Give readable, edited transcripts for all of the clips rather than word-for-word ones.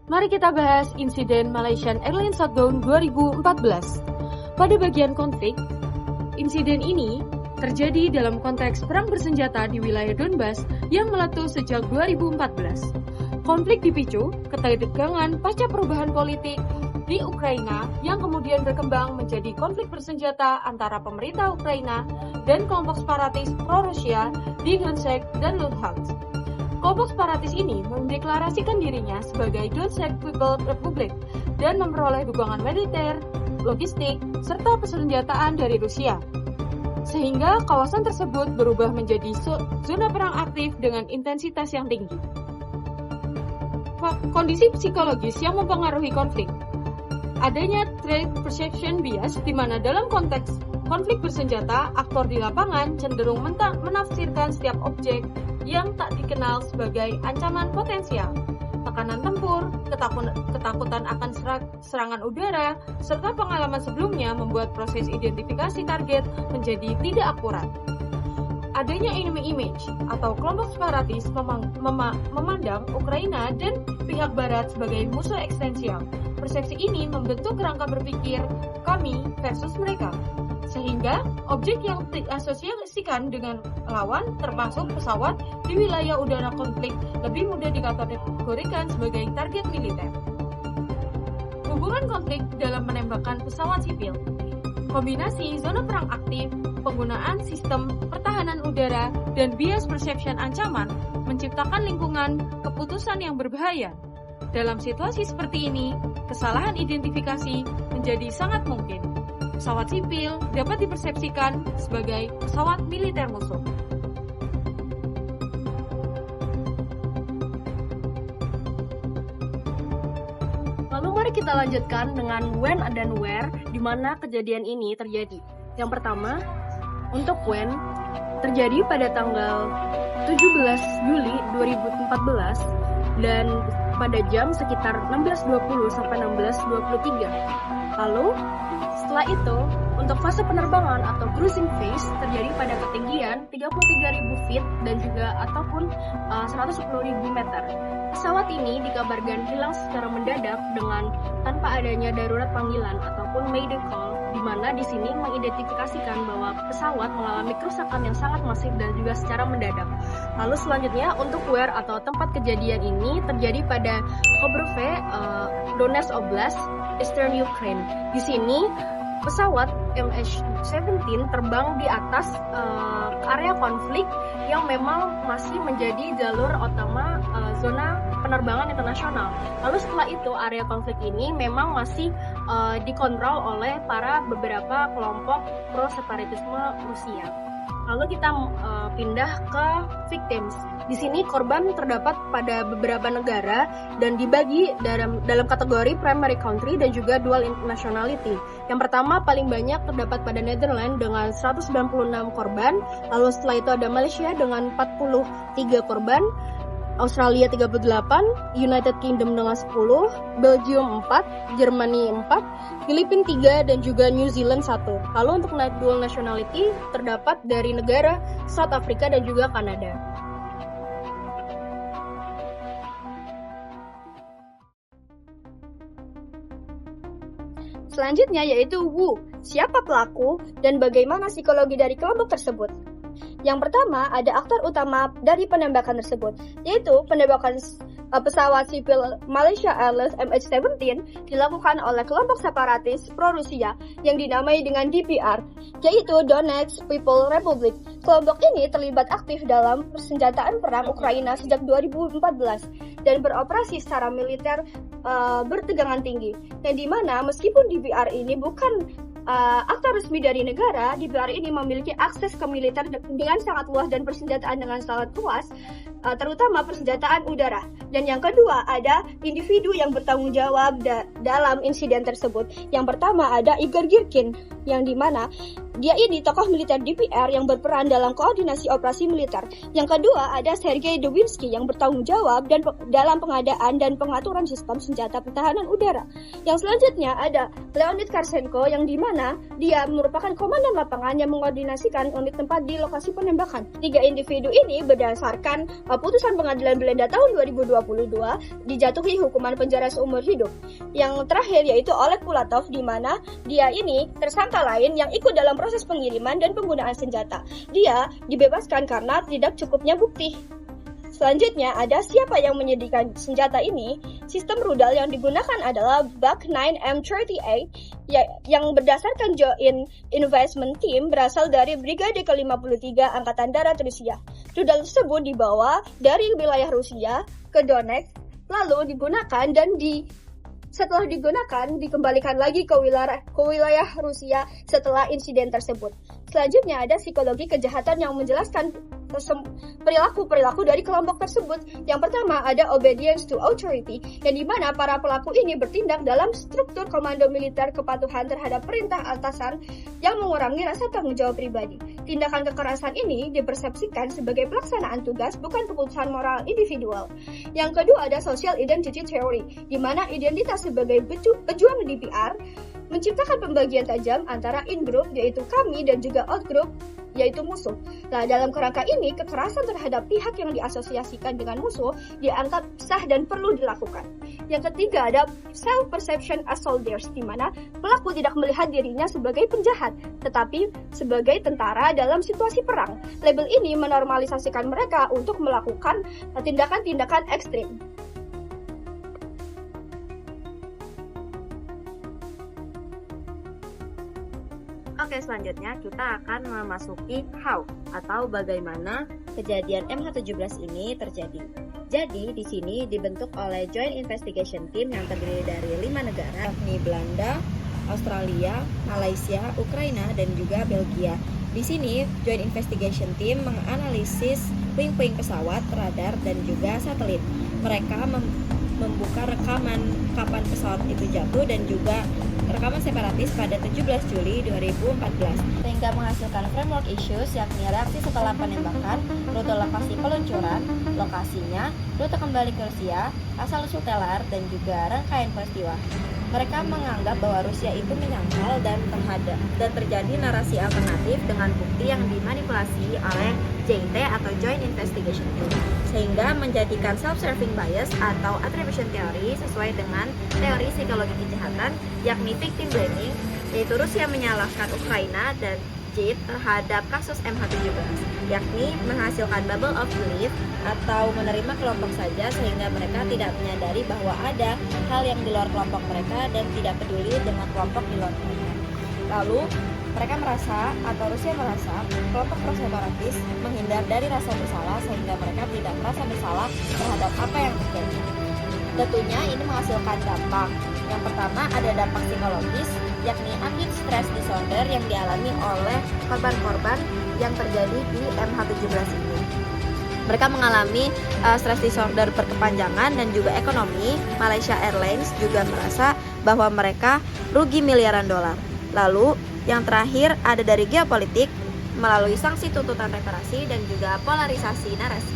Mari kita bahas insiden Malaysian Airlines Shutdown 2014. Pada bagian konflik, insiden ini terjadi dalam konteks perang bersenjata di wilayah Donbas yang meletus sejak 2014. Konflik dipicu ketegangan pasca perubahan politik di Ukraina yang kemudian berkembang menjadi konflik bersenjata antara pemerintah Ukraina dan kelompok separatis pro-Rusia di Donetsk dan Luhansk. Kelompok separatis ini mendeklarasikan dirinya sebagai Donetsk People's Republic dan memperoleh dukungan militer, logistik, serta persenjataan dari Rusia. Sehingga kawasan tersebut berubah menjadi zona perang aktif dengan intensitas yang tinggi. Kondisi psikologis yang mempengaruhi konflik. Adanya threat perception bias di mana dalam konteks konflik bersenjata, aktor di lapangan cenderung menafsirkan setiap objek yang tak dikenal sebagai ancaman potensial. Tekanan tempur, ketakutan akan serangan udara, serta pengalaman sebelumnya membuat proses identifikasi target menjadi tidak akurat. Adanya enemy image atau kelompok separatis memandang Ukraina dan pihak Barat sebagai musuh eksistensial. Persepsi ini membentuk kerangka berpikir kami versus mereka, sehingga objek yang diasosiasikan dengan lawan termasuk pesawat di wilayah udara konflik lebih mudah dikategorikan sebagai target militer. Hubungan konflik dalam menembakkan pesawat sipil. Kombinasi zona perang aktif, penggunaan sistem pertahanan udara, dan bias perception ancaman menciptakan lingkungan keputusan yang berbahaya. Dalam situasi seperti ini, kesalahan identifikasi menjadi sangat mungkin. Pesawat sipil dapat dipersepsikan sebagai pesawat militer musuh. Lalu mari kita lanjutkan dengan when dan where di mana kejadian ini terjadi. Yang pertama, untuk when terjadi pada tanggal 17 Juli 2014 dan pada jam sekitar 16.20 sampai 16.23. Lalu setelah itu, untuk fase penerbangan atau cruising phase terjadi pada ketinggian 33.000 feet dan juga ataupun 110.000 meter. Pesawat ini dikabarkan hilang secara mendadak dengan tanpa adanya darurat panggilan ataupun mayday call, di mana di sini mengidentifikasikan bahwa pesawat mengalami kerusakan yang sangat masif dan juga secara mendadak. Lalu selanjutnya untuk where atau tempat kejadian ini terjadi pada Khobrove, Donetsk Oblast, Eastern Ukraine. Di sini pesawat MH17 terbang di atas area konflik yang memang masih menjadi jalur utama zona penerbangan internasional. Lalu setelah itu area konflik ini memang masih dikontrol oleh beberapa kelompok pro-separatisme Rusia. Lalu kita pindah ke victims. Di sini korban terdapat pada beberapa negara dan dibagi dalam kategori primary country dan juga dual nationality. Yang pertama paling banyak terdapat pada Netherlands dengan 196 korban. Lalu setelah itu ada Malaysia dengan 43 korban. Australia 38, United Kingdom dengan 10, Belgium 4, Germany 4, Filipina 3, dan juga New Zealand 1. Lalu untuk dual nationality terdapat dari negara South Africa dan juga Kanada. Selanjutnya yaitu who, siapa pelaku dan bagaimana psikologi dari kelompok tersebut. Yang pertama, ada aktor utama dari penembakan tersebut, yaitu penembakan pesawat sipil Malaysia Airlines MH17 dilakukan oleh kelompok separatis pro-Rusia yang dinamai dengan DPR, yaitu Donetsk People's Republic. Kelompok ini terlibat aktif dalam persenjataan perang Ukraina sejak 2014 dan beroperasi secara militer bertegangan tinggi. Dan di mana meskipun DPR ini bukan aktor resmi dari negara, DPR ini memiliki akses ke militer dengan sangat luas dan persenjataan dengan sangat luas, terutama persenjataan udara. Dan yang kedua, ada individu yang bertanggung jawab dalam insiden tersebut. Yang pertama ada Igor Girkin, yang dimana Dia ini tokoh militer DPR yang berperan dalam koordinasi operasi militer. Yang kedua ada Sergei Dubinski yang bertanggung jawab dalam pengadaan dan pengaturan sistem senjata pertahanan udara. Yang selanjutnya ada Leonid Karsenko yang dimana dia merupakan komandan lapangan yang mengkoordinasikan unit tempat di lokasi penembakan. Tiga individu ini berdasarkan putusan pengadilan Belanda tahun 2022 dijatuhi hukuman penjara seumur hidup. Yang terakhir yaitu Oleg Pulatov di mana dia ini tersangka lain yang ikut dalam proses pengiriman dan penggunaan senjata. Dia dibebaskan karena tidak cukupnya bukti. Selanjutnya ada siapa yang menyediakan senjata ini. Sistem rudal yang digunakan adalah Buk 9 M38 yang berdasarkan Joint Investment Team berasal dari Brigade ke-53 Angkatan Darat Rusia. Rudal tersebut dibawa dari wilayah Rusia ke Donetsk, lalu digunakan dan setelah digunakan, dikembalikan lagi ke wilayah Rusia setelah insiden tersebut. Selanjutnya ada psikologi kejahatan yang menjelaskan perilaku-perilaku dari kelompok tersebut. Yang pertama ada obedience to authority, yang dimana para pelaku ini bertindak dalam struktur komando militer kepatuhan terhadap perintah atasan yang mengurangi rasa tanggung jawab pribadi. Tindakan kekerasan ini dipersepsikan sebagai pelaksanaan tugas, bukan keputusan moral individual. Yang kedua ada social identity theory, di mana identitas sebagai pejuang DPR menciptakan pembagian tajam antara in-group yaitu kami dan juga out-group yaitu musuh. Nah, dalam kerangka ini, kekerasan terhadap pihak yang diasosiasikan dengan musuh dianggap sah dan perlu dilakukan. Yang ketiga ada self-perception as soldiers, di mana pelaku tidak melihat dirinya sebagai penjahat, tetapi sebagai tentara dalam situasi perang. Label ini menormalisasikan mereka untuk melakukan tindakan-tindakan ekstrim. Oke, selanjutnya kita akan memasuki how atau bagaimana kejadian MH17 ini terjadi. Jadi, di sini dibentuk oleh Joint Investigation Team yang terdiri dari 5 negara, yakni Belanda, Australia, Malaysia, Ukraina, dan juga Belgia. Di sini, Joint Investigation Team menganalisis puing-puing pesawat, radar, dan juga satelit. Mereka membuka rekaman kapan pesawat itu jatuh dan juga rekaman separatis pada 17 Juli 2014 sehingga menghasilkan framework issues yakni reaksi setelah penembakan, rute lokasi peluncuran, lokasinya, rute kembali ke Rusia, asal-usul telar, dan juga rangkaian peristiwa. Mereka menganggap bahwa Rusia itu menyangkal dan terjadi narasi alternatif dengan bukti yang dimanipulasi oleh JIT atau Joint Investigation Team, sehingga menjadikan self-serving bias atau attribution theory sesuai dengan teori psikologi kejahatan, yakni victim blaming, yaitu Rusia menyalahkan Ukraina dan JIT terhadap kasus MH17, yakni menghasilkan bubble of belief atau menerima kelompok saja sehingga mereka tidak menyadari bahwa ada hal yang di luar kelompok mereka dan tidak peduli dengan kelompok di luar mereka. Lalu mereka merasa atau Rusia merasa kelompok pro-separatis menghindar dari rasa bersalah sehingga mereka tidak merasa bersalah terhadap apa yang terjadi. Tentunya ini menghasilkan dampak. Yang pertama ada dampak psikologis, yakni acute stress disorder yang dialami oleh korban-korban yang terjadi di MH17 ini. Mereka mengalami stress disorder berkepanjangan dan juga ekonomi. Malaysia Airlines juga merasa bahwa mereka rugi miliaran dolar. Lalu yang terakhir ada dari geopolitik melalui sanksi tuntutan reparasi dan juga polarisasi narasi.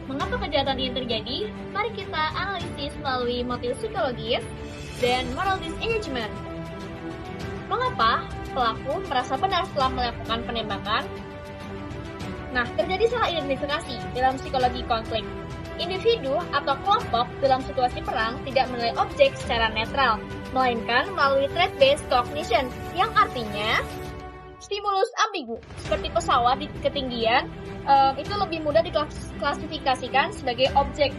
Mengapa kejahatan ini terjadi? Mari kita analisis melalui motif psikologis dan moral disengagement. Mengapa pelaku merasa benar setelah melakukan penembakan? Nah, terjadi salah identifikasi dalam psikologi konflik. Individu atau kelompok dalam situasi perang tidak menilai objek secara netral, melainkan melalui threat-based cognition, yang artinya stimulus ambigu, seperti pesawat di ketinggian, itu lebih mudah diklasifikasikan sebagai objek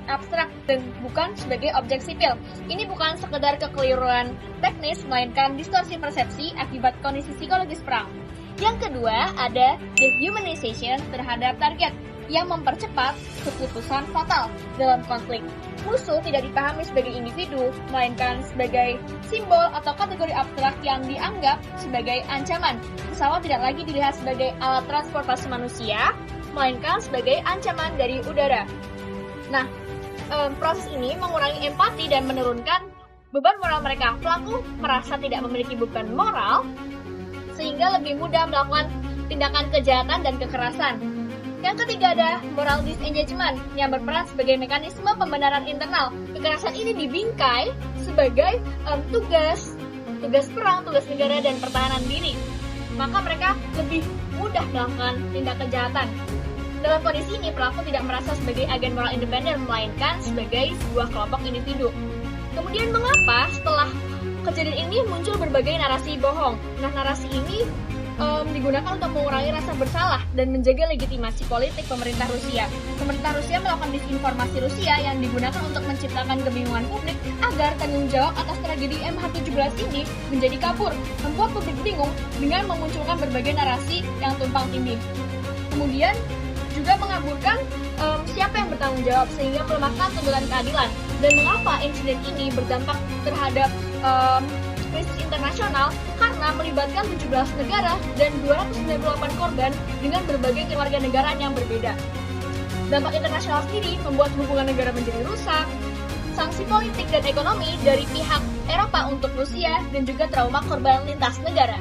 abstrak dan bukan sebagai objek sipil. Ini bukan sekedar kekeliruan teknis, melainkan distorsi persepsi akibat kondisi psikologis perang. Yang kedua, ada dehumanization terhadap target yang mempercepat keputusan fatal dalam konflik. Musuh tidak dipahami sebagai individu, melainkan sebagai simbol atau kategori abstrak yang dianggap sebagai ancaman. Pesawat tidak lagi dilihat sebagai alat transportasi manusia, melainkan sebagai ancaman dari udara. Nah, proses ini mengurangi empati dan menurunkan beban moral mereka. Pelaku merasa tidak memiliki beban moral sehingga lebih mudah melakukan tindakan kejahatan dan kekerasan. Yang ketiga ada moral disengagement yang berperan sebagai mekanisme pembenaran internal. Kekerasan ini dibingkai sebagai tugas perang, tugas negara dan pertahanan diri. Maka mereka lebih mudah melakukan tindak kejahatan. Dalam kondisi ini, pelaku tidak merasa sebagai agen moral independen, melainkan sebagai sebuah kelompok individu. Kemudian mengapa setelah kejadian ini muncul berbagai narasi bohong? Nah, narasi ini digunakan untuk mengurangi rasa bersalah dan menjaga legitimasi politik pemerintah Rusia. Pemerintah Rusia melakukan disinformasi Rusia yang digugakan untuk menciptakan kebingungan publik agar tanggung jawab atas tragedi MH17 ini menjadi kabur, membuat publik bingung dengan memunculkan berbagai narasi yang tumpang tindih. Kemudian juga mengaburkan siapa yang bertanggung jawab sehingga melemahkan tuntutan keadilan. Dan mengapa insiden ini berdampak terhadap krisis internasional? Karena melibatkan 17 negara dan 298 korban dengan berbagai kewarganegaraan yang berbeda. Dampak internasional sendiri membuat hubungan negara menjadi rusak, sanksi politik dan ekonomi dari pihak Eropa untuk Rusia, dan juga trauma korban lintas negara.